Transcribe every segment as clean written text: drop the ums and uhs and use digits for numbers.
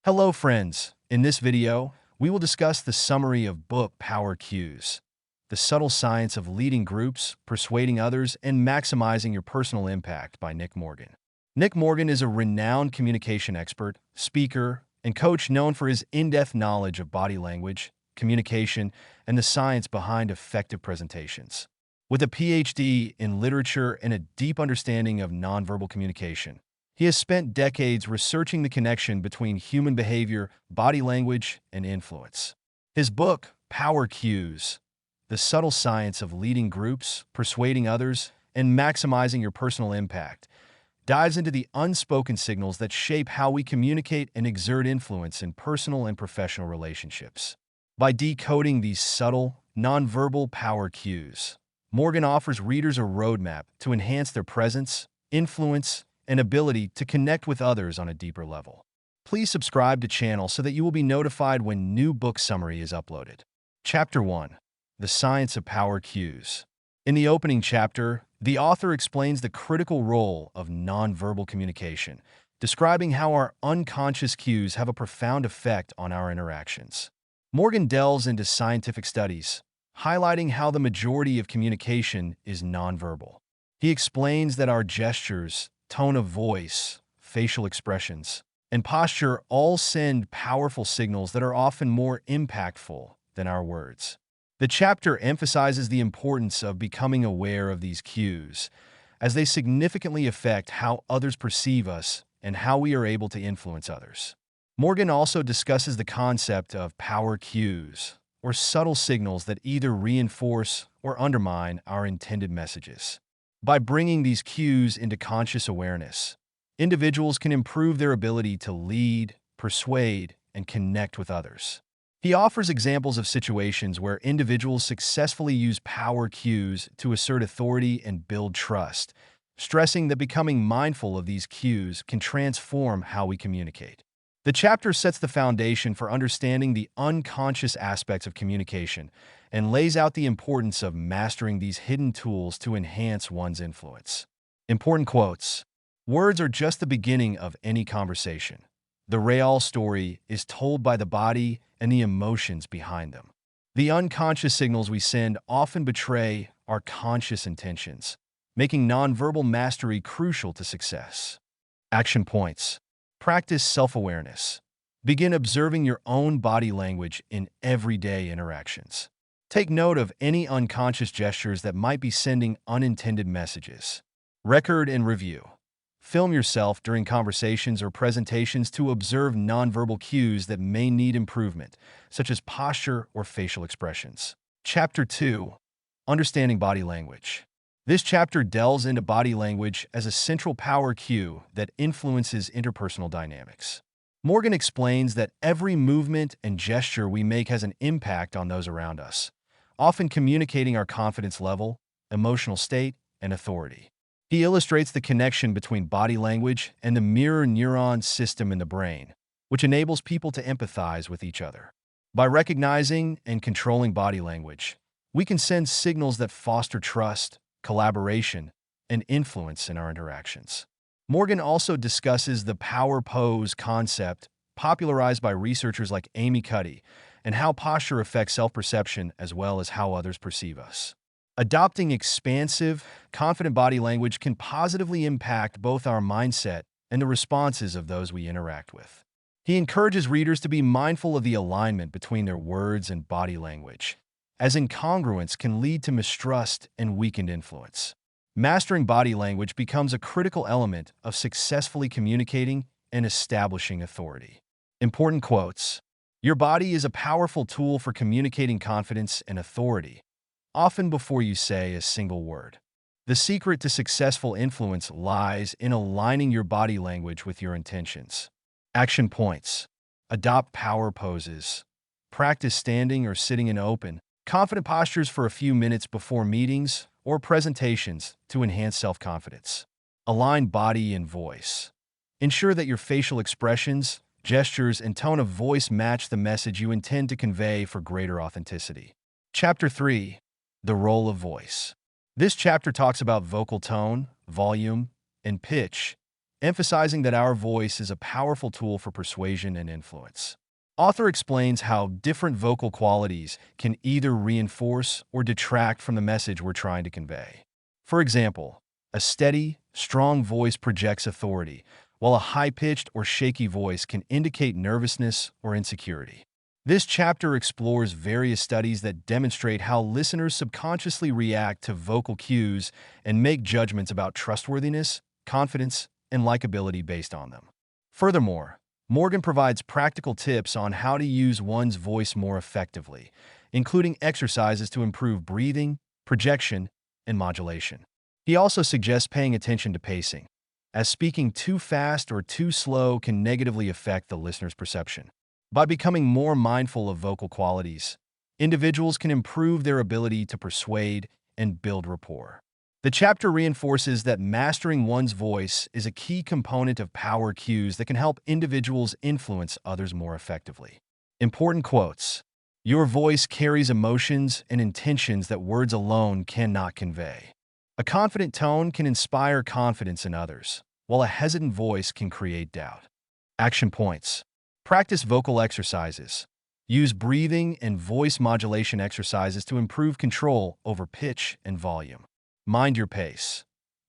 Hello friends, in this video, we will discuss the summary of book Power Cues, the subtle science of leading groups, persuading others, and maximizing your personal impact by Nick Morgan. Nick Morgan is a renowned communication expert, speaker, and coach known for his in-depth knowledge of body language, communication, and the science behind effective presentations. With a PhD in literature and a deep understanding of nonverbal communication, he has spent decades researching the connection between human behavior, body language, and influence. His book, Power Cues, the subtle science of leading groups, persuading others, and maximizing your personal impact, dives into the unspoken signals that shape how we communicate and exert influence in personal and professional relationships. By decoding these subtle, nonverbal power cues, Morgan offers readers a roadmap to enhance their presence, influence, and ability to connect with others on a deeper level. Please subscribe to the channel so that you will be notified when new book summary is uploaded. Chapter 1. The Science of Power Cues. In the opening chapter, the author explains the critical role of nonverbal communication, describing how our unconscious cues have a profound effect on our interactions. Morgan delves into scientific studies, highlighting how the majority of communication is nonverbal. He explains that our gestures, tone of voice, facial expressions, and posture all send powerful signals that are often more impactful than our words. The chapter emphasizes the importance of becoming aware of these cues, as they significantly affect how others perceive us and how we are able to influence others. Morgan also discusses the concept of power cues, or subtle signals that either reinforce or undermine our intended messages. By bringing these cues into conscious awareness, individuals can improve their ability to lead, persuade, and connect with others. He offers examples of situations where individuals successfully use power cues to assert authority and build trust, stressing that becoming mindful of these cues can transform how we communicate. The chapter sets the foundation for understanding the unconscious aspects of communication and lays out the importance of mastering these hidden tools to enhance one's influence. Important quotes. Words are just the beginning of any conversation. The real story is told by the body and the emotions behind them. The unconscious signals we send often betray our conscious intentions, making nonverbal mastery crucial to success. Action points. Practice self-awareness. Begin observing your own body language in everyday interactions. Take note of any unconscious gestures that might be sending unintended messages. Record and review. Film yourself during conversations or presentations to observe nonverbal cues that may need improvement, such as posture or facial expressions. Chapter 2. Understanding Body Language. This chapter delves into body language as a central power cue that influences interpersonal dynamics. Morgan explains that every movement and gesture we make has an impact on those around us, often communicating our confidence level, emotional state, and authority. He illustrates the connection between body language and the mirror neuron system in the brain, which enables people to empathize with each other. By recognizing and controlling body language, we can send signals that foster trust, collaboration, and influence in our interactions. Morgan also discusses the power pose concept popularized by researchers like Amy Cuddy and how posture affects self-perception as well as how others perceive us. Adopting expansive, confident body language can positively impact both our mindset and the responses of those we interact with. He encourages readers to be mindful of the alignment between their words and body language, as incongruence can lead to mistrust and weakened influence. Mastering body language becomes a critical element of successfully communicating and establishing authority. Important quotes. Your body is a powerful tool for communicating confidence and authority, often before you say a single word. The secret to successful influence lies in aligning your body language with your intentions. Action points. Adopt power poses. Practice standing or sitting in open, confident postures for a few minutes before meetings or presentations to enhance self-confidence. Align body and voice. Ensure that your facial expressions, gestures, and tone of voice match the message you intend to convey for greater authenticity. Chapter 3. The Role of Voice. This chapter talks about vocal tone, volume, and pitch, emphasizing that our voice is a powerful tool for persuasion and influence. Author explains how different vocal qualities can either reinforce or detract from the message we're trying to convey. For example, a steady, strong voice projects authority, while a high-pitched or shaky voice can indicate nervousness or insecurity. This chapter explores various studies that demonstrate how listeners subconsciously react to vocal cues and make judgments about trustworthiness, confidence, and likability based on them. Furthermore, Morgan provides practical tips on how to use one's voice more effectively, including exercises to improve breathing, projection, and modulation. He also suggests paying attention to pacing, as speaking too fast or too slow can negatively affect the listener's perception. By becoming more mindful of vocal qualities, individuals can improve their ability to persuade and build rapport. The chapter reinforces that mastering one's voice is a key component of power cues that can help individuals influence others more effectively. Important quotes: "Your voice carries emotions and intentions that words alone cannot convey. A confident tone can inspire confidence in others, while a hesitant voice can create doubt." Action points: practice vocal exercises. Use breathing and voice modulation exercises to improve control over pitch and volume. Mind your pace.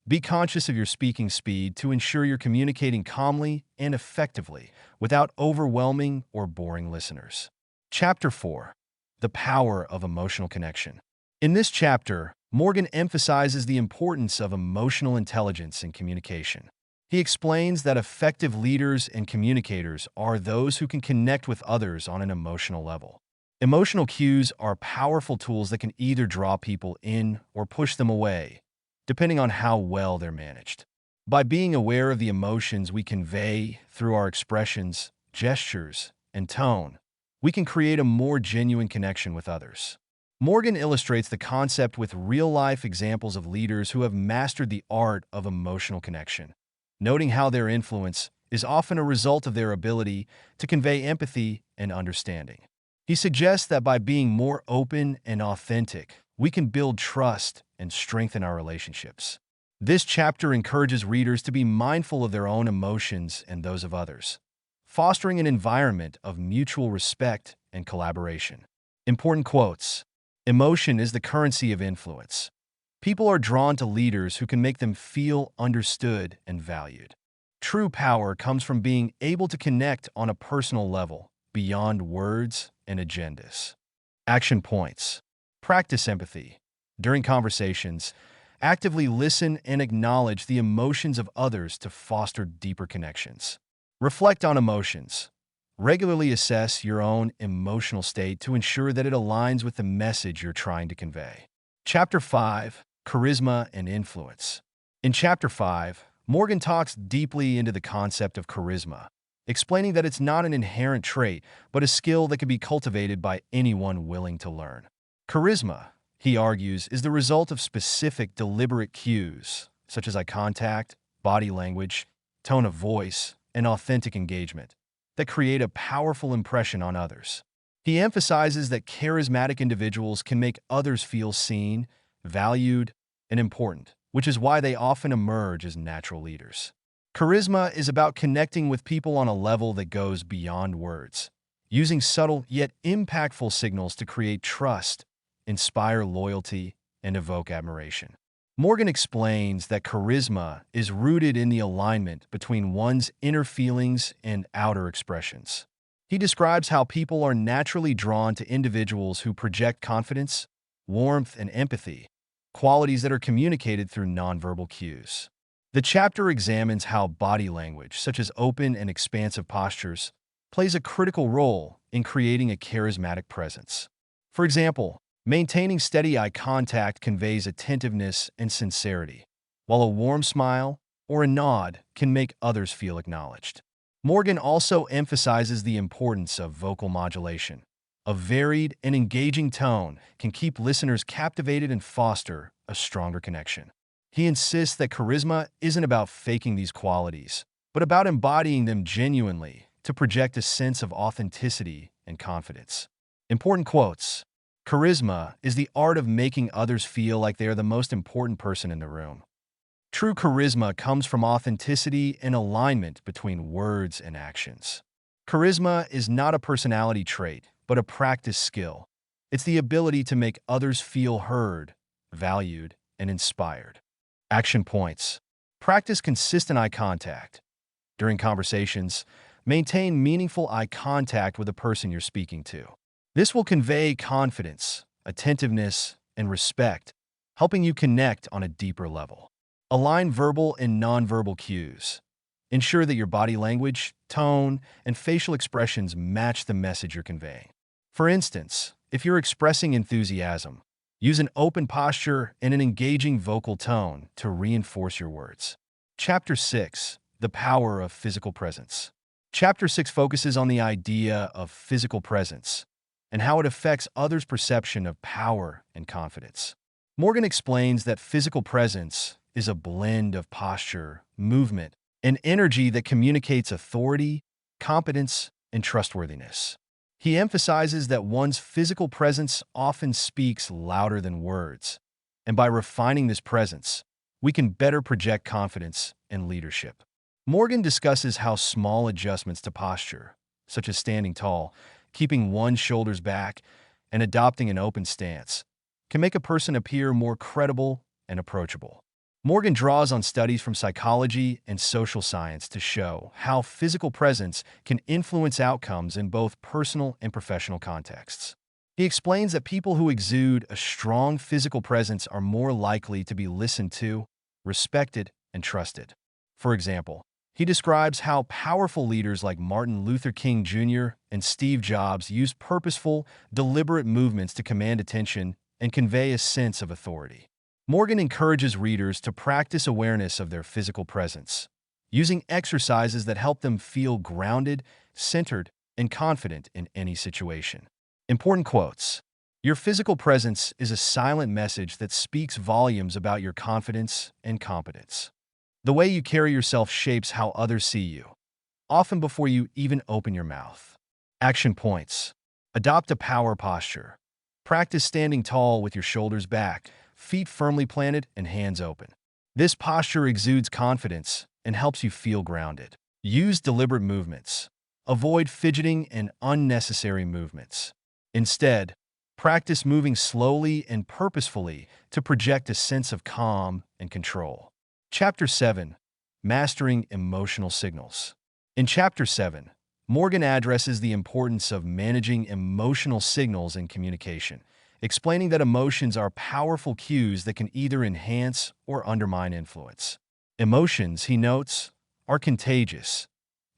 Be conscious of your speaking speed to ensure you're communicating calmly and effectively without overwhelming or boring listeners. Chapter 4. The Power of Emotional Connection. In this chapter, Morgan emphasizes the importance of emotional intelligence in communication. He explains that effective leaders and communicators are those who can connect with others on an emotional level. Emotional cues are powerful tools that can either draw people in or push them away, depending on how well they're managed. By being aware of the emotions we convey through our expressions, gestures, and tone, we can create a more genuine connection with others. Morgan illustrates the concept with real-life examples of leaders who have mastered the art of emotional connection, noting how their influence is often a result of their ability to convey empathy and understanding. He suggests that by being more open and authentic, we can build trust and strengthen our relationships. This chapter encourages readers to be mindful of their own emotions and those of others, fostering an environment of mutual respect and collaboration. Important quotes: "Emotion is the currency of influence. People are drawn to leaders who can make them feel understood and valued. True power comes from being able to connect on a personal level, beyond words and agendas." Action points: practice empathy. During conversations, actively listen and acknowledge the emotions of others to foster deeper connections. Reflect on emotions. Regularly assess your own emotional state to ensure that it aligns with the message you're trying to convey. Chapter 5. Charisma and Influence. In Chapter 5, Morgan talks deeply into the concept of charisma, explaining that it's not an inherent trait, but a skill that can be cultivated by anyone willing to learn. Charisma, he argues, is the result of specific, deliberate cues, such as eye contact, body language, tone of voice, and authentic engagement, that create a powerful impression on others. He emphasizes that charismatic individuals can make others feel seen, valued, and important, which is why they often emerge as natural leaders. Charisma is about connecting with people on a level that goes beyond words, using subtle yet impactful signals to create trust, inspire loyalty, and evoke admiration. Morgan explains that charisma is rooted in the alignment between one's inner feelings and outer expressions. He describes how people are naturally drawn to individuals who project confidence, warmth, and empathy, qualities that are communicated through nonverbal cues. The chapter examines how body language, such as open and expansive postures, plays a critical role in creating a charismatic presence. For example, maintaining steady eye contact conveys attentiveness and sincerity, while a warm smile or a nod can make others feel acknowledged. Morgan also emphasizes the importance of vocal modulation. A varied and engaging tone can keep listeners captivated and foster a stronger connection. He insists that charisma isn't about faking these qualities, but about embodying them genuinely to project a sense of authenticity and confidence. Important quotes: "Charisma is the art of making others feel like they are the most important person in the room. True charisma comes from authenticity and alignment between words and actions. Charisma is not a personality trait, but a practice skill. It's the ability to make others feel heard, valued, and inspired. Action points. Practice consistent eye contact. During conversations, maintain meaningful eye contact with the person you're speaking to. This will convey confidence, attentiveness, and respect, helping you connect on a deeper level. Align verbal and nonverbal cues. Ensure that your body language, tone, and facial expressions match the message you're conveying. For instance, if you're expressing enthusiasm, use an open posture and an engaging vocal tone to reinforce your words. Chapter 6. The Power of Physical Presence. Chapter 6 focuses on the idea of physical presence and how it affects others' perception of power and confidence. Morgan explains that physical presence is a blend of posture, movement, and energy that communicates authority, competence, and trustworthiness. He emphasizes that one's physical presence often speaks louder than words, and by refining this presence, we can better project confidence and leadership. Morgan discusses how small adjustments to posture, such as standing tall, keeping one's shoulders back, and adopting an open stance, can make a person appear more credible and approachable. Morgan draws on studies from psychology and social science to show how physical presence can influence outcomes in both personal and professional contexts. He explains that people who exude a strong physical presence are more likely to be listened to, respected, and trusted. For example, he describes how powerful leaders like Martin Luther King Jr. and Steve Jobs used purposeful, deliberate movements to command attention and convey a sense of authority. Morgan encourages readers to practice awareness of their physical presence, using exercises that help them feel grounded, centered, and confident in any situation. Important quotes. Your physical presence is a silent message that speaks volumes about your confidence and competence. The way you carry yourself shapes how others see you, often before you even open your mouth. Action points. Adopt a power posture. Practice standing tall with your shoulders back, feet firmly planted, and hands open. This posture exudes confidence and helps you feel grounded. Use deliberate movements. Avoid fidgeting and unnecessary movements. Instead, practice moving slowly and purposefully to project a sense of calm and control. Chapter 7. Mastering Emotional Signals. In Chapter 7, Morgan addresses the importance of managing emotional signals in communication, explaining that emotions are powerful cues that can either enhance or undermine influence. Emotions, he notes, are contagious.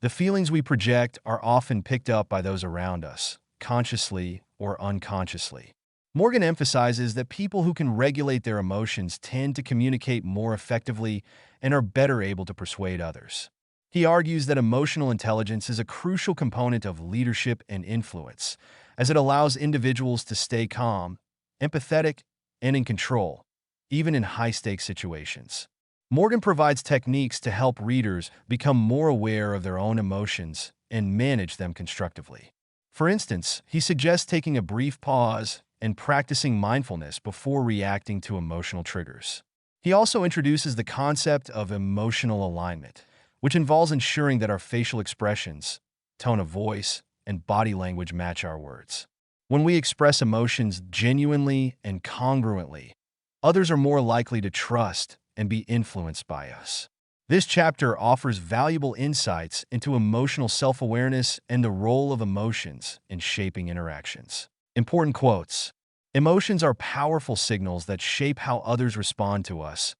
The feelings we project are often picked up by those around us, consciously or unconsciously. Morgan emphasizes that people who can regulate their emotions tend to communicate more effectively and are better able to persuade others. He argues that emotional intelligence is a crucial component of leadership and influence, as it allows individuals to stay calm, empathetic, and in control, even in high-stakes situations. Morgan provides techniques to help readers become more aware of their own emotions and manage them constructively. For instance, he suggests taking a brief pause and practicing mindfulness before reacting to emotional triggers. He also introduces the concept of emotional alignment, which involves ensuring that our facial expressions, tone of voice, and body language match our words. When we express emotions genuinely and congruently, others are more likely to trust and be influenced by us. This chapter offers valuable insights into emotional self-awareness and the role of emotions in shaping interactions. Important quotes. Emotions are powerful signals that shape how others respond to us,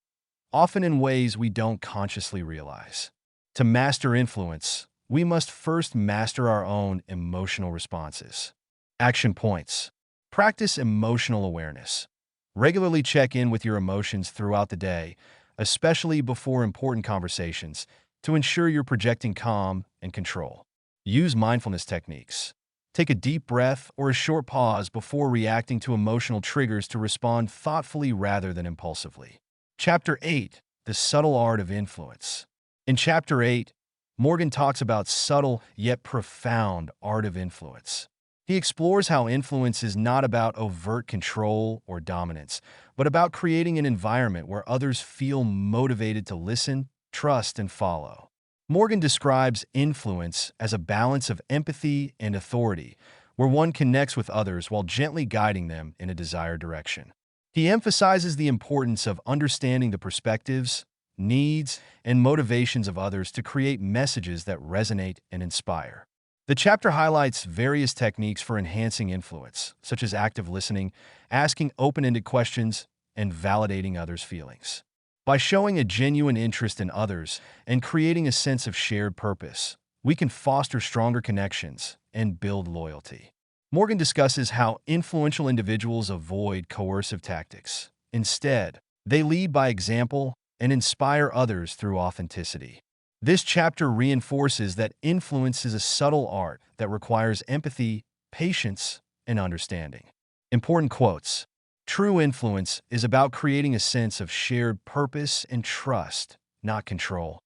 often in ways we don't consciously realize. To master influence, we must first master our own emotional responses. Action points. Practice emotional awareness. Regularly check in with your emotions throughout the day, especially before important conversations, to ensure you're projecting calm and control. Use mindfulness techniques. Take a deep breath or a short pause before reacting to emotional triggers to respond thoughtfully rather than impulsively. Chapter 8. The Subtle Art of Influence. In Chapter 8, Morgan talks about subtle yet profound art of influence. He explores how influence is not about overt control or dominance, but about creating an environment where others feel motivated to listen, trust, and follow. Morgan describes influence as a balance of empathy and authority, where one connects with others while gently guiding them in a desired direction. He emphasizes the importance of understanding the perspectives, needs, and motivations of others to create messages that resonate and inspire. The chapter highlights various techniques for enhancing influence, such as active listening, asking open-ended questions, and validating others' feelings. By showing a genuine interest in others and creating a sense of shared purpose, we can foster stronger connections and build loyalty. Morgan discusses how influential individuals avoid coercive tactics. Instead, they lead by example and inspire others through authenticity. This chapter reinforces that influence is a subtle art that requires empathy, patience, and understanding. Important quotes. True influence is about creating a sense of shared purpose and trust, not control.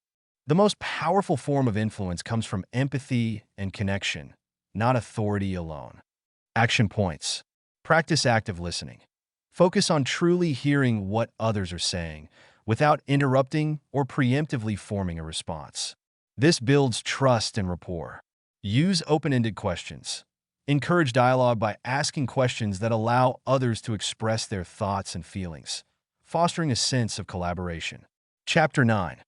The most powerful form of influence comes from empathy and connection, not authority alone. Action points. Practice active listening. Focus on truly hearing what others are saying, without interrupting or preemptively forming a response. This builds trust and rapport. Use open-ended questions. Encourage dialogue by asking questions that allow others to express their thoughts and feelings, fostering a sense of collaboration. Chapter 9.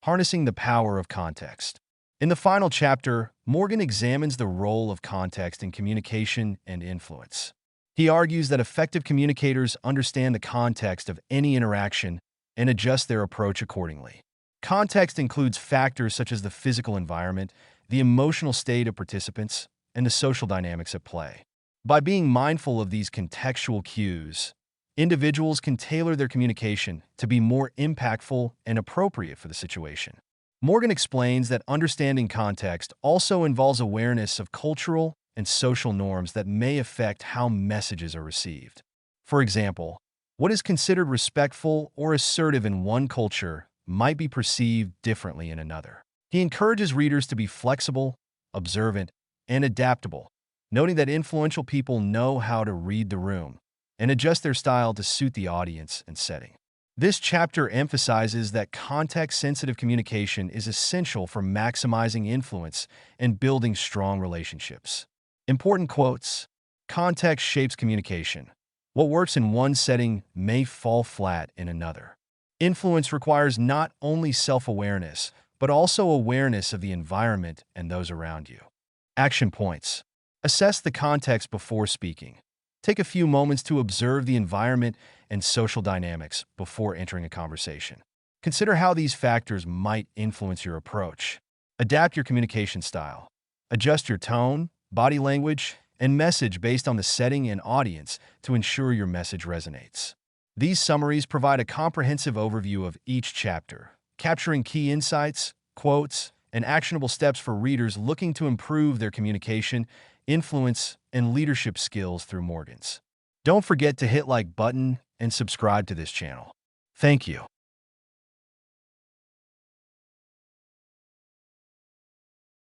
Harnessing the Power of Context. In the final chapter, Morgan examines the role of context in communication and influence. He argues that effective communicators understand the context of any interaction and adjust their approach accordingly. Context includes factors such as the physical environment, the emotional state of participants, and the social dynamics at play. By being mindful of these contextual cues, individuals can tailor their communication to be more impactful and appropriate for the situation. Morgan explains that understanding context also involves awareness of cultural and social norms that may affect how messages are received. For example, what is considered respectful or assertive in one culture might be perceived differently in another. He encourages readers to be flexible, observant, and adaptable, noting that influential people know how to read the room and adjust their style to suit the audience and setting. This chapter emphasizes that context-sensitive communication is essential for maximizing influence and building strong relationships. Important quotes. Context shapes communication. What works in one setting may fall flat in another. Influence requires not only self-awareness, but also awareness of the environment and those around you. Action points. Assess the context before speaking. Take a few moments to observe the environment and social dynamics before entering a conversation. Consider how these factors might influence your approach. Adapt your communication style. Adjust your tone, body language, and message based on the setting and audience to ensure your message resonates. These summaries provide a comprehensive overview of each chapter, capturing key insights, quotes, and actionable steps for readers looking to improve their communication, influence, and leadership skills through Morgan's. Don't forget to hit like button and subscribe to this channel. Thank you.